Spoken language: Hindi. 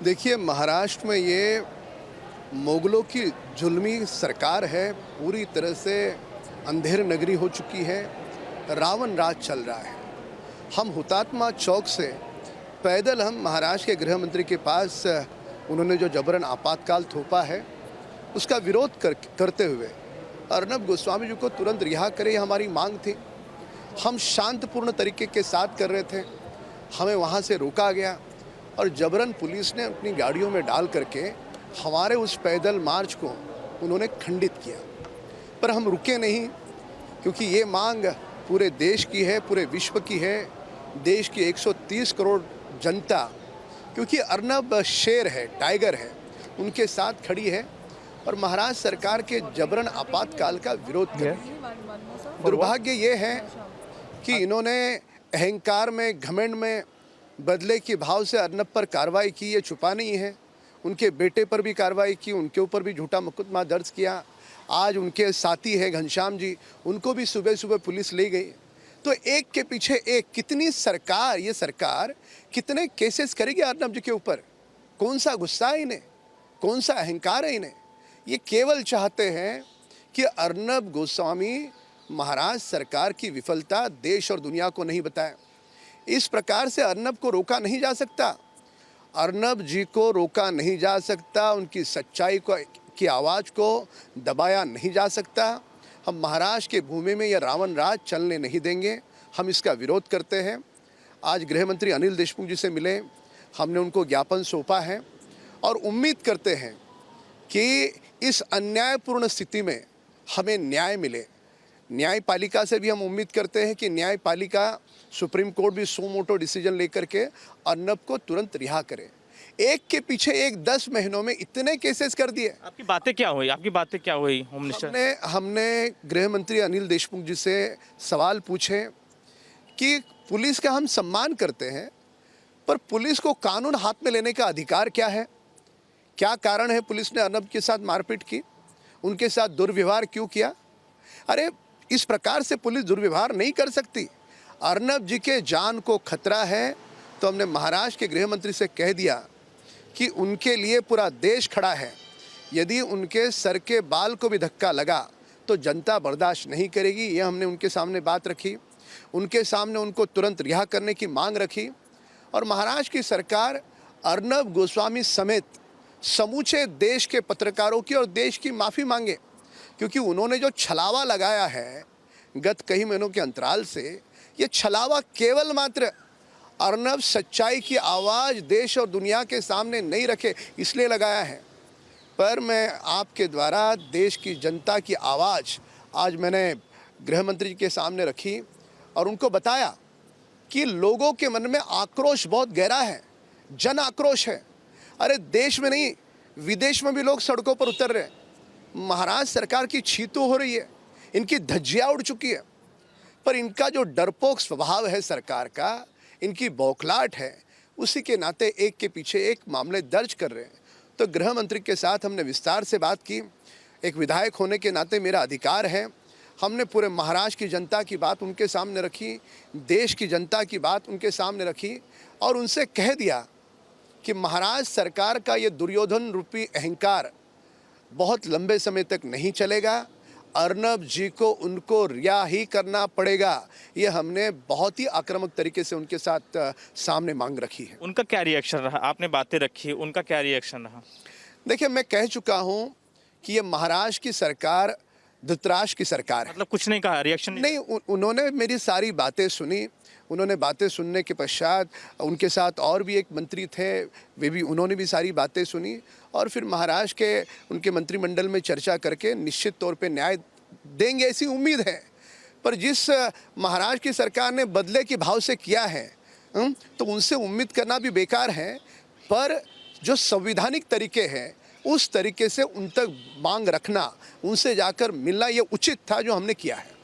देखिए, महाराष्ट्र में ये मुगलों की जुल्मी सरकार है, पूरी तरह से अंधेर नगरी हो चुकी है, रावण राज चल रहा है। हम हुतात्मा चौक से पैदल हम महाराष्ट्र के गृह मंत्री के पास उन्होंने जो जबरन आपातकाल थोपा है, उसका विरोध करते हुए अर्नब गोस्वामी जी को तुरंत रिहा करें, हमारी मांग थी। हम शांतपूर्ण तरीके के साथ कर रहे थे, हमें वहाँ से रोका गया और जबरन पुलिस ने अपनी गाड़ियों में डाल करके हमारे उस पैदल मार्च को उन्होंने खंडित किया। पर हम रुके नहीं, क्योंकि ये मांग पूरे देश की है, पूरे विश्व की है, देश की 130 करोड़ जनता, क्योंकि अर्नब शेर है, टाइगर है, उनके साथ खड़ी है और महाराष्ट्र सरकार के जबरन आपातकाल का विरोध कर रही है। दुर्भाग्य ये है कि इन्होंने अहंकार में, घमंड में बदले के भाव से अर्नब पर कार्रवाई की, ये छुपा नहीं है। उनके बेटे पर भी कार्रवाई की, उनके ऊपर भी झूठा मुकदमा दर्ज किया। आज उनके साथी है घनश्याम जी, उनको भी सुबह सुबह पुलिस ले गई। तो एक के पीछे एक कितनी सरकार, ये सरकार कितने केसेस करेगी अर्नब जी के ऊपर? कौन सा गुस्सा है इन्हें, कौन सा अहंकार है इन्हें? ये केवल चाहते हैं कि अर्नब गोस्वामी महाराष्ट्र सरकार की विफलता देश और दुनिया को नहीं बताए। इस प्रकार से अर्नब को रोका नहीं जा सकता, अर्नब जी को रोका नहीं जा सकता, उनकी सच्चाई की आवाज़ को दबाया नहीं जा सकता। हम महाराष्ट्र के भूमि में यह रावण राज चलने नहीं देंगे, हम इसका विरोध करते हैं। आज गृह मंत्री अनिल देशमुख जी से मिले, हमने उनको ज्ञापन सौंपा है और उम्मीद करते हैं कि इस अन्यायपूर्ण स्थिति में हमें न्याय मिले। न्यायपालिका से भी हम उम्मीद करते हैं कि न्यायपालिका, सुप्रीम कोर्ट भी सो मोटो डिसीजन लेकर के अर्नब को तुरंत रिहा करे। एक के पीछे एक 10 महीनों में इतने केसेस कर दिए। आपकी बातें क्या हुई, आपकी बातें क्या हुई होम मिनिस्टर? हमने गृह मंत्री अनिल देशमुख जी से सवाल पूछे कि पुलिस का हम सम्मान करते हैं, पर पुलिस को कानून हाथ में लेने का अधिकार क्या है? क्या कारण है पुलिस ने अर्नब के साथ मारपीट की, उनके साथ दुर्व्यवहार क्यों किया? अरे, इस प्रकार से पुलिस दुर्व्यवहार नहीं कर सकती। अर्नब जी के जान को खतरा है, तो हमने महाराष्ट्र के गृह मंत्री से कह दिया कि उनके लिए पूरा देश खड़ा है। यदि उनके सर के बाल को भी धक्का लगा तो जनता बर्दाश्त नहीं करेगी। यह हमने उनके सामने बात रखी, उनके सामने उनको तुरंत रिहा करने की मांग रखी और महाराष्ट्र की सरकार अर्नब गोस्वामी समेत समूचे देश के पत्रकारों की और देश की माफ़ी मांगे, क्योंकि उन्होंने जो छलावा लगाया है गत कई महीनों के अंतराल से, ये छलावा केवल मात्र अर्नब सच्चाई की आवाज़ देश और दुनिया के सामने नहीं रखे इसलिए लगाया है। पर मैं आपके द्वारा देश की जनता की आवाज़ आज मैंने गृह मंत्री जी के सामने रखी और उनको बताया कि लोगों के मन में आक्रोश बहुत गहरा है, जन आक्रोश है। अरे, देश में नहीं, विदेश में भी लोग सड़कों पर उतर रहे हैं। महाराष्ट्र सरकार की छीतू हो रही है, इनकी धज्जियाँ उड़ चुकी है, पर इनका जो डरपोक स्वभाव है सरकार का, इनकी बौखलाहट है, उसी के नाते एक के पीछे एक मामले दर्ज कर रहे हैं। तो गृह मंत्री के साथ हमने विस्तार से बात की। एक विधायक होने के नाते मेरा अधिकार है, हमने पूरे महाराष्ट्र की जनता की बात उनके सामने रखी, देश की जनता की बात उनके सामने रखी और उनसे कह दिया कि महाराष्ट्र सरकार का ये दुर्योधन रूपी अहंकार बहुत लंबे समय तक नहीं चलेगा। अर्नब जी को उनको रिहा ही करना पड़ेगा। ये हमने बहुत ही आक्रामक तरीके से उनके साथ सामने मांग रखी है। उनका क्या रिएक्शन रहा? आपने बातें रखी, उनका क्या रिएक्शन रहा? देखिए, मैं कह चुका हूँ कि ये महाराष्ट्र की सरकार धृतराष्ट्र की सरकार है। मतलब कुछ नहीं कहा, रिएक्शन नहीं, उन्होंने मेरी सारी बातें सुनी। उन्होंने बातें सुनने के पश्चात उनके साथ और भी एक मंत्री थे, वे भी, उन्होंने भी सारी बातें सुनी और फिर महाराष्ट्र के उनके मंत्रिमंडल में चर्चा करके निश्चित तौर पे न्याय देंगे, ऐसी उम्मीद है। पर जिस महाराष्ट्र की सरकार ने बदले के भाव से किया है, तो उनसे उम्मीद करना भी बेकार है। पर जो संवैधानिक तरीके हैं, उस तरीके से उन तक मांग रखना, उनसे जाकर मिलना, ये उचित था जो हमने किया है।